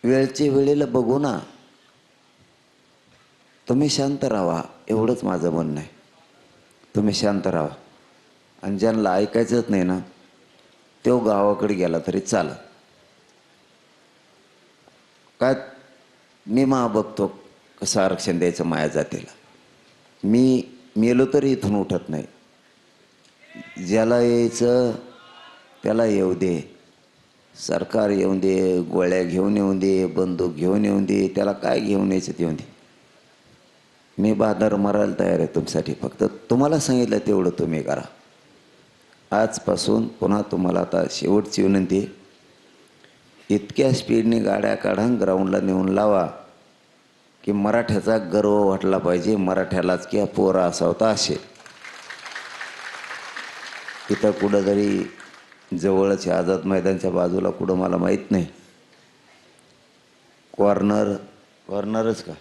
वेळचे वेळेला बघू ना. तुम्ही शांत राहा, एवढंच माझं म्हणणं आहे. तुम्ही शांत राहा. आणि ज्यांना ऐकायचंच नाही ना, तो गावाकडे गेला तरी चालत. काय मी बघतो कसं आरक्षण द्यायचं माया जातीला. मी मेलो तरी इथून उठत नाही. ज्याला यायचं त्याला येऊ दे. सरकार येऊन दे, गोळ्या घेऊन येऊन दे, बंदूक घेऊन येऊन दे, त्याला काय घेऊन यायचं ते येऊन दे. मी बहादर मरायला तयार आहे तुमच्यासाठी. फक्त तुम्हाला सांगितलं तेवढं तुम्ही करा. आजपासून पुन्हा तुम्हाला आता शेवटची विनंती, इतक्या स्पीडने गाड्या काढा, ग्राउंडला नेऊन लावा की मराठ्याचा गर्व वाटला पाहिजे. मराठ्यालाच की पोरा असा होता असे. इथं कुठं जरी जवळच आझाद मैदानच्या बाजूला कुठं मला माहीत नाही, कॉर्नरच का